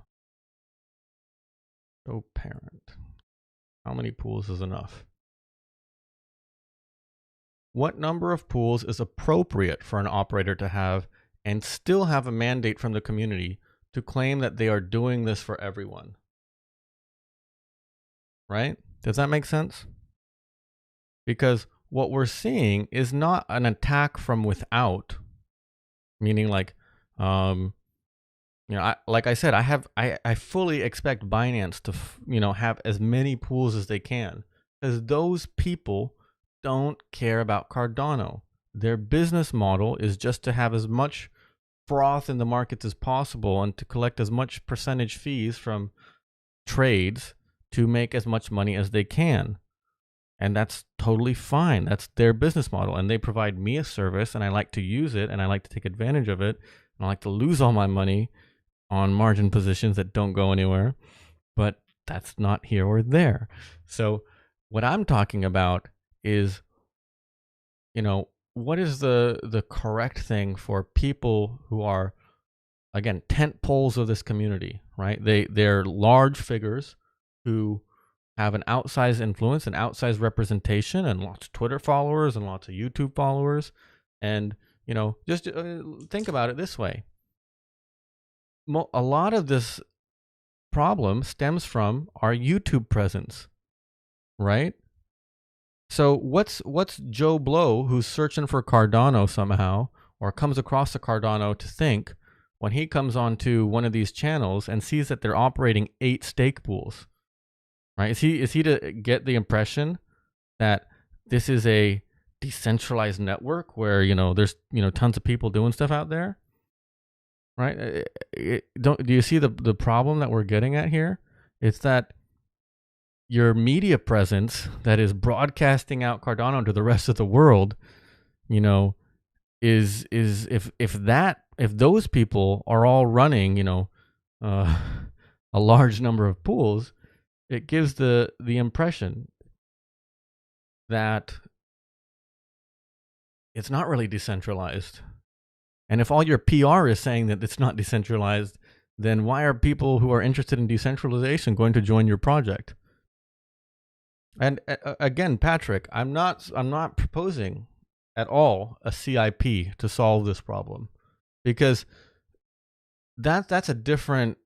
Show parent. How many pools is enough? What number of pools is appropriate for an operator to have and still have a mandate from the community to claim that they are doing this for everyone? Right? Does that make sense? Because what we're seeing is not an attack from without, meaning like, like I said, I fully expect Binance to, have as many pools as they can, because those people don't care about Cardano. Their business model is just to have as much froth in the markets as possible and to collect as much percentage fees from trades to make as much money as they can. And that's totally fine. That's their business model. And they provide me a service, and I like to use it, and I like to take advantage of it. And I like to lose all my money on margin positions that don't go anywhere. But that's not here or there. So what I'm talking about is, what is the correct thing for people who are, again, tent poles of this community, right? They're large figures who have an outsized influence, an outsized representation, and lots of Twitter followers and lots of YouTube followers. And, just think about it this way. A lot of this problem stems from our YouTube presence, right? So what's Joe Blow, who's searching for Cardano somehow, or comes across a Cardano, to think when he comes onto one of these channels and sees that they're operating 8 stake pools? Right? Is he to get the impression that this is a decentralized network where there's tons of people doing stuff out there? Right? Do you see the problem that we're getting at here? It's that your media presence that is broadcasting out Cardano to the rest of the world, is if those people are all running, a large number of pools, it gives the impression that it's not really decentralized. And if all your PR is saying that it's not decentralized, then why are people who are interested in decentralization going to join your project? And again, Patrick, I'm not proposing at all a CIP to solve this problem, because that's a different,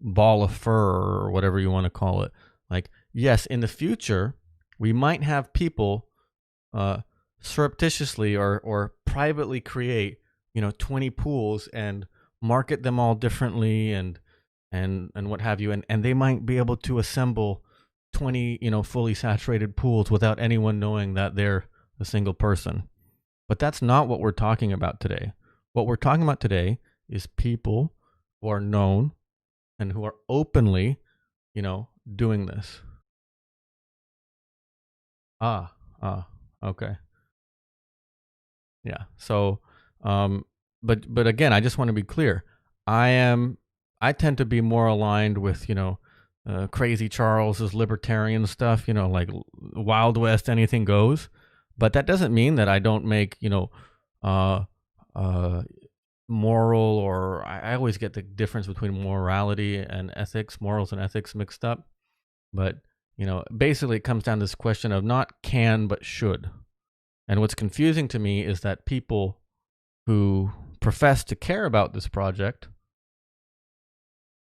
ball of fur or whatever you want to call it. Like, yes, in the future, we might have people surreptitiously or privately create 20 pools and market them all differently and what have you, and they might be able to assemble 20 fully saturated pools without anyone knowing that they're a single person. But that's not what we're talking about today. What we're talking about today is people who are known and who are openly doing this. Okay. Yeah. So, but again, I just want to be clear. I tend to be more aligned with Crazy Charles's libertarian stuff. Like Wild West, anything goes. But that doesn't mean that I don't make moral, or I always get the difference between morality and ethics, morals and ethics mixed up. But basically, it comes down to this question of not can but should. And what's confusing to me is that people who profess to care about this project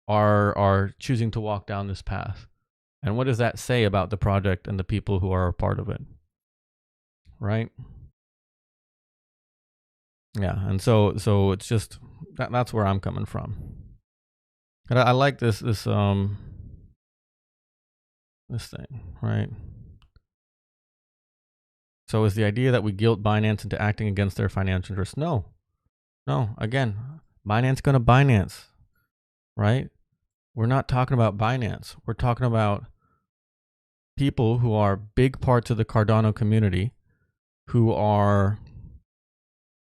are choosing to walk down this path. And what does that say about the project and the people who are a part of it? Right? Yeah, and so it's just that's where I'm coming from. And I like this thing, right? So is the idea that we guilt Binance into acting against their financial interests? No. Again, Binance gonna Binance, right? We're not talking about Binance. We're talking about people who are big parts of the Cardano community who are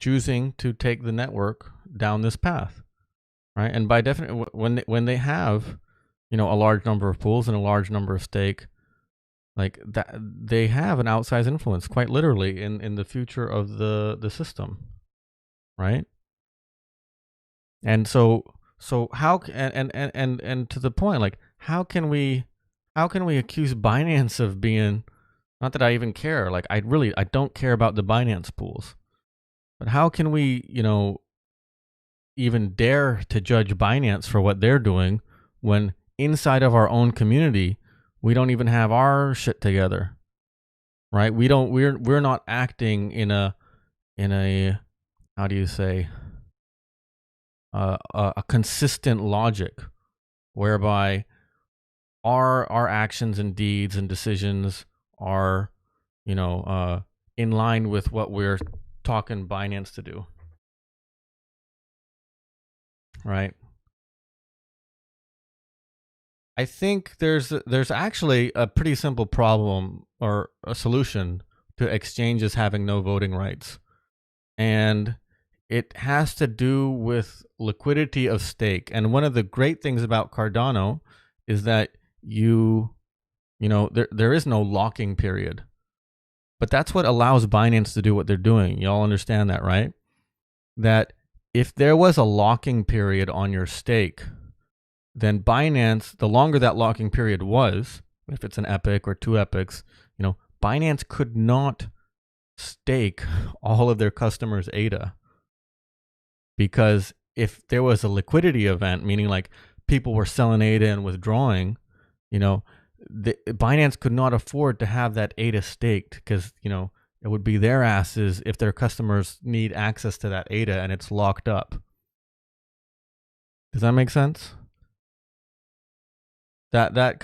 choosing to take the network down this path, right? And by definition, when they have, a large number of pools and a large number of stake, like that, they have an outsized influence, quite literally, in the future of the system, right? And so how and to the point, like how can we accuse Binance of being, not that I even care, like I don't care about the Binance pools, but how can we even dare to judge Binance for what they're doing when inside of our own community we don't even have our shit together, right? We're not acting in a how do you say, a consistent logic whereby our actions and deeds and decisions are in line with what we're talking Binance to do, right? I think there's actually a pretty simple problem or a solution to exchanges having no voting rights, and it has to do with liquidity of stake. And one of the great things about Cardano is that there is no locking period. But that's what allows Binance to do what they're doing. Y'all understand that, right? That if there was a locking period on your stake, then Binance, the longer that locking period was, if it's an epoch or 2 epochs, Binance could not stake all of their customers' ADA. Because if there was a liquidity event, meaning like people were selling ADA and withdrawing, Binance could not afford to have that ADA staked, because it would be their asses if their customers need access to that ADA and it's locked up. Does that make sense? That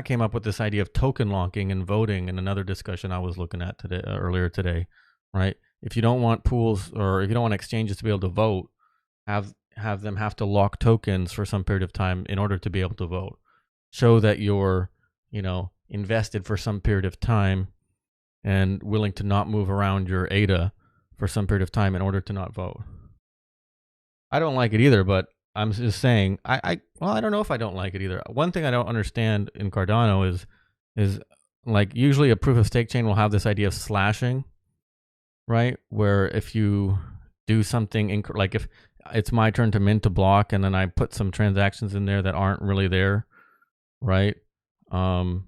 came up with this idea of token locking and voting in another discussion I was looking at earlier today, right? If you don't want pools, or if you don't want exchanges to be able to vote, have them have to lock tokens for some period of time in order to be able to vote. Show that you're, invested for some period of time and willing to not move around your ADA for some period of time in order to not vote. I don't like it either, but I'm just saying, I don't know if I don't like it either. One thing I don't understand in Cardano is like usually a proof of stake chain will have this idea of slashing, right? Where if you do something like if it's my turn to mint to block and then I put some transactions in there that aren't really there, right? Um,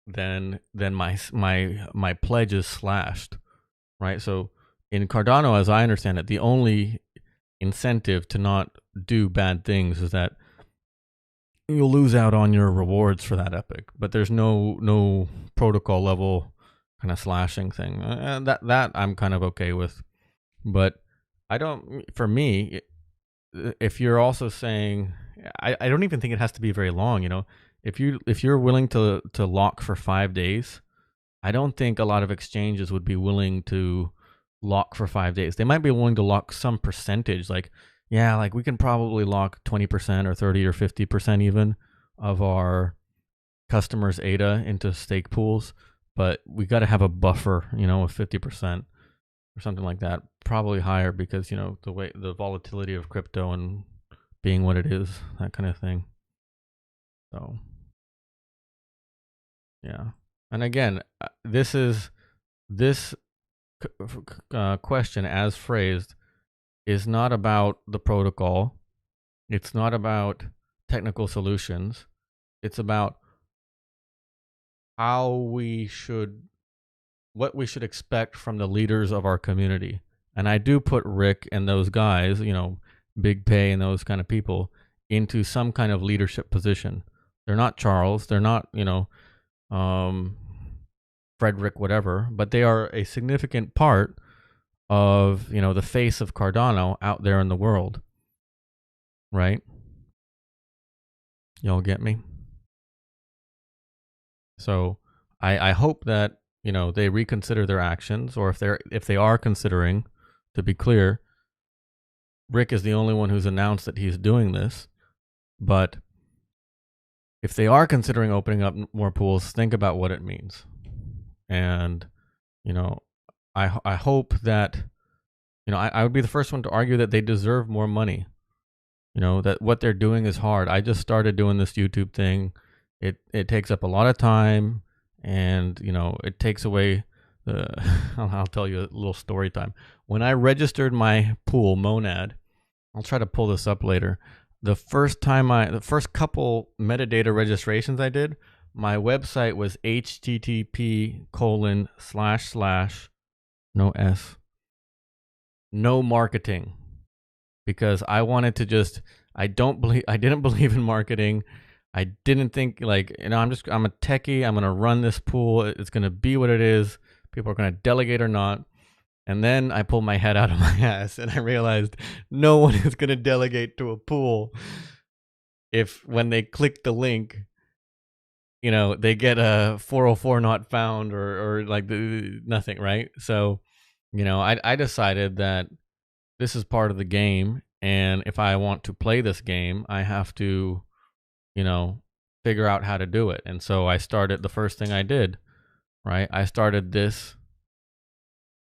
then my pledge is slashed, right? So in Cardano, as I understand it, the only incentive to not do bad things is that you'll lose out on your rewards for that epic, but there's no protocol level kind of slashing thing. That I'm kind of okay with, but I don't. For me, if you're also saying, I don't even think it has to be very long. You know, if you're willing to lock for 5 days, I don't think a lot of exchanges would be willing to lock for 5 days. They might be willing to lock some percentage, like, yeah, like we can probably lock 20% or 30 or 50% even of our customers' ADA into stake pools, but we got to have a buffer, you know, of 50% or something like that. Probably higher because, you know, the volatility of crypto and being what it is, that kind of thing. So, yeah. And again, this question as phrased is not about the protocol. It's not about technical solutions. It's about how what we should expect from the leaders of our community. And I do put Rick and those guys, you know, Big Pay and those kind of people into some kind of leadership position. They're not Charles. They're not, you know, Frederick, whatever, but they are a significant part of, you know, the face of Cardano out there in the world, right? Y'all get me? So I hope that, you know, they reconsider their actions, or if they are considering, to be clear, Rick is the only one who's announced that he's doing this. But if they are considering opening up more pools, think about what it means. And, you know, I hope that, you know, I would be the first one to argue that they deserve more money. You know, that what they're doing is hard. I just started doing this YouTube thing. It takes up a lot of time, and, you know, it takes away the I'll tell you a little story time. When I registered my pool Monad, I'll try to pull this up later. The first couple metadata registrations I did, my website was http:// no s, no marketing, because I wanted to just, I didn't believe in marketing. I didn't think, like, you know, I'm a techie. I'm going to run this pool. It's going to be what it is. People are going to delegate or not. And then I pulled my head out of my ass and I realized no one is going to delegate to a pool if when they click the link, you know, they get a 404 not found or like nothing, right? So, you know, I decided that this is part of the game. And if I want to play this game, I have to, you know, figure out how to do it. And so the first thing I did, right? I started this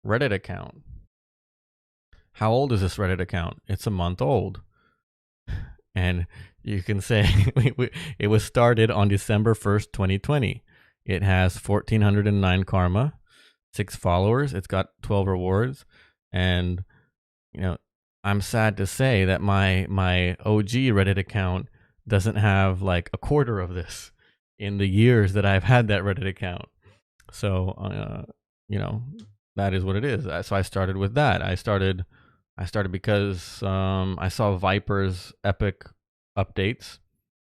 Reddit account. How old is this Reddit account? It's a month old. And you can say it was started on December 1st, 2020. It has 1,409 karma, 6 followers. It's got 12 rewards. And, you know, I'm sad to say that my OG Reddit account doesn't have like a quarter of this in the years that I've had that Reddit account. So, you know, that is what it is. So I started with that. I started because I saw Viper's epic updates,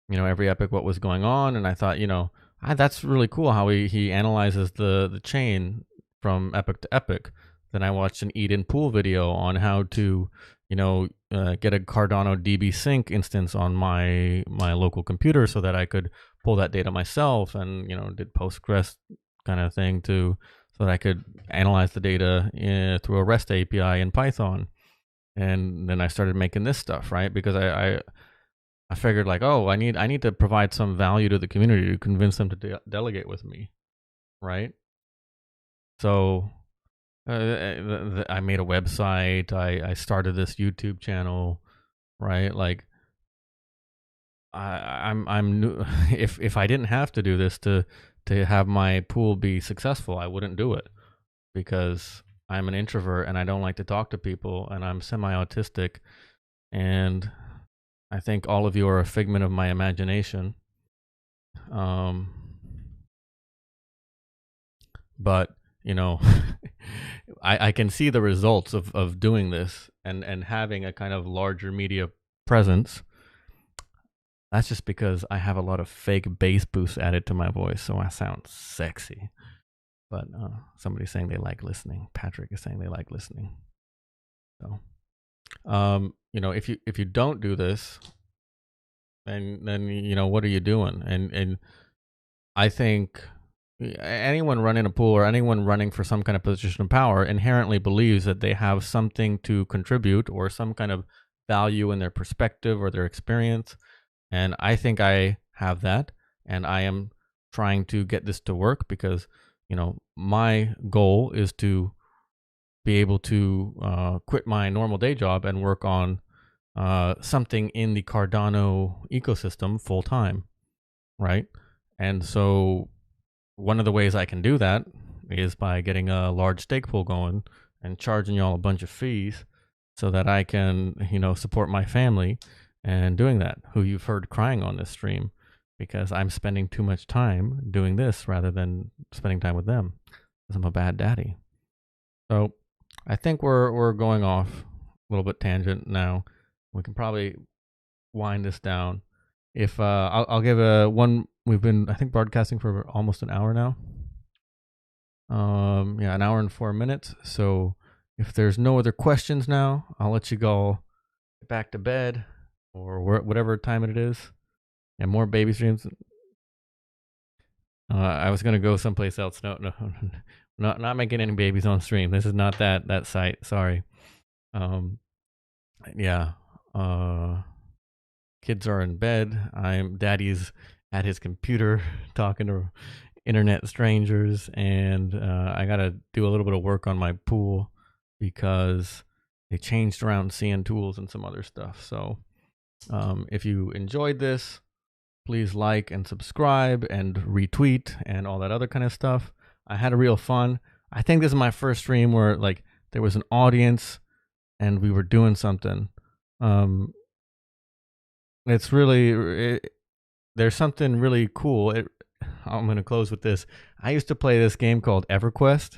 you know, every epic, what was going on. And I thought, you know, that's really cool how he analyzes the chain from epic to epic. Then I watched an Eden Pool video on how to, you know, get a Cardano DB sync instance on my local computer so that I could pull that data myself, and, you know, did Postgres kind of thing so that I could analyze the data through a REST API in Python. And then I started making this stuff, right? Because I figured, like, oh, I need to provide some value to the community to convince them to delegate with me, right? So I made a website. I started this YouTube channel, right? Like, I'm new. If I didn't have to do this to have my pool be successful, I wouldn't do it. because I'm an introvert and I don't like to talk to people, and I'm semi-autistic, and I think all of you are a figment of my imagination. Um, but you know, I can see the results of doing this and having a kind of larger media presence. That's just because I have a lot of fake bass boosts added to my voice, so I sound sexy. But somebody's saying they like listening. Patrick is saying they like listening. So, if you don't do this, then what are you doing? And I think anyone running a pool or anyone running for some kind of position of power inherently believes that they have something to contribute or some kind of value in their perspective or their experience. And I think I have that, and I am trying to get this to work because, my goal is to be able to quit my normal day job and work on something in the Cardano ecosystem full time, right? And so one of the ways I can do that is by getting a large stake pool going and charging y'all a bunch of fees so that I can, support my family and doing that, who you've heard crying on this stream because I'm spending too much time doing this rather than spending time with them because I'm a bad daddy. So I think we're going off a little bit tangent now. We can probably wind this down. If I'll give a one. We've been, I think, broadcasting for almost an hour now. Yeah, an hour and 4 minutes. So if there's no other questions now, I'll let you go back to bed or whatever time it is. And more baby streams. I was gonna go someplace else. No, not making any babies on stream. This is not that site. Sorry. Yeah. Kids are in bed. Daddy's at his computer talking to internet strangers, and I gotta do a little bit of work on my pool because they changed around CN tools and some other stuff. So if you enjoyed this, please like and subscribe and retweet and all that other kind of stuff. I had a real fun. I think this is my first stream where there was an audience and we were doing something. It's really there's something really cool. I'm gonna close with this. I used to play this game called EverQuest.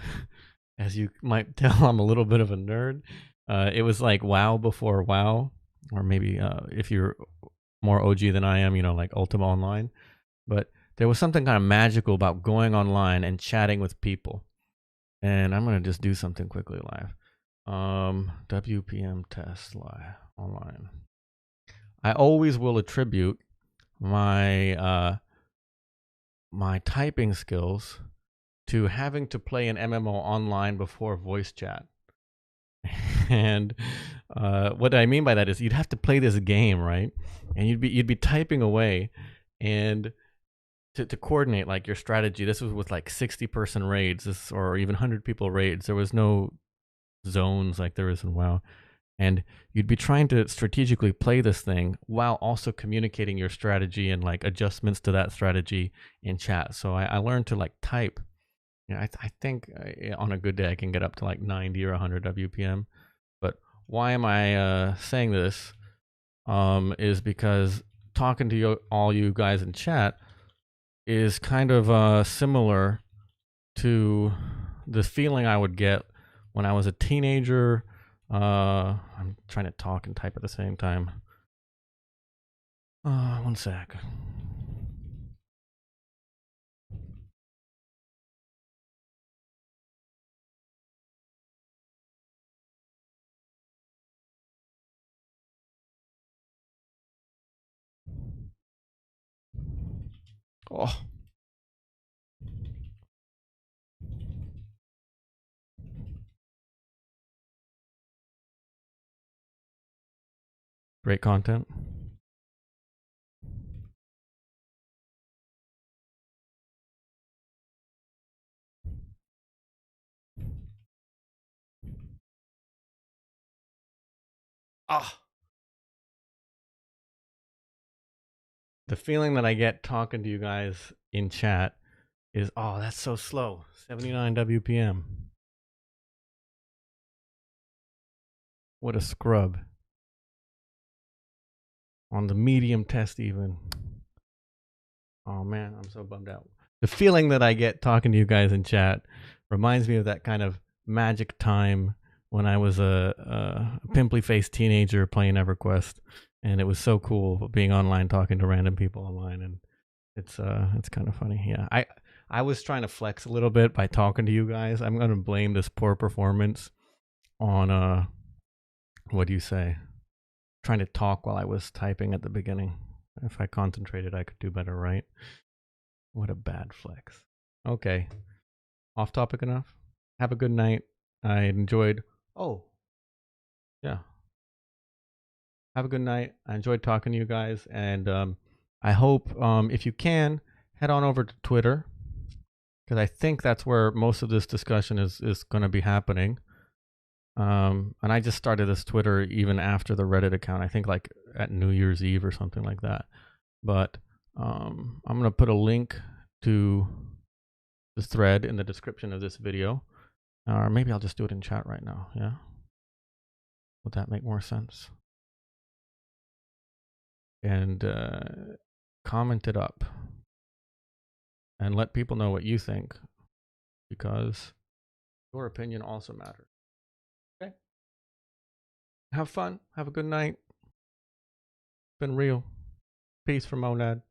As you might tell, I'm a little bit of a nerd. It was like WoW before WoW, or maybe if you're more OG than I am, like Ultima Online. But there was something kind of magical about going online and chatting with people. And I'm gonna just do something quickly live. WPM test live online. I always will attribute my my typing skills to having to play an MMO online before voice chat. And what I mean by that is you'd have to play this game, right? And you'd be typing away, and to coordinate like your strategy. This was with like 60-person raids, or even 100 people raids. There was no zones like there is in WoW. And you'd be trying to strategically play this thing while also communicating your strategy and like adjustments to that strategy in chat. So I learned to like type. I think on a good day I can get up to like 90 or 100 WPM. But why am I saying this? Is because talking to all you guys in chat is kind of similar to the feeling I would get when I was a teenager. I'm trying to talk and type at the same time. One sec. Oh, great content. Ah, the feeling that I get talking to you guys in chat is, oh, that's so slow. 79 WPM. What a scrub. On the medium test even. Oh man, I'm so bummed out. The feeling that I get talking to you guys in chat reminds me of that kind of magic time when I was a pimply faced teenager playing EverQuest, and it was so cool being online talking to random people online, and it's kind of funny. Yeah, I was trying to flex a little bit by talking to you guys. I'm gonna blame this poor performance on what do you say? Trying to talk while I was typing at the beginning. If I concentrated, I could do better, right? What a bad flex. Okay, off topic enough. Have a good night. I enjoyed. Oh, yeah. Have a good night. I enjoyed talking to you guys, and I hope if you can head on over to Twitter, because I think that's where most of this discussion is going to be happening. And I just started this Twitter even after the Reddit account. I think like at New Year's Eve or something like that. But I'm going to put a link to the thread in the description of this video. Or maybe I'll just do it in chat right now. Yeah. Would that make more sense? And comment it up. And let people know what you think. Because your opinion also matters. Okay. Have fun. Have a good night. Been real. Peace from Monad.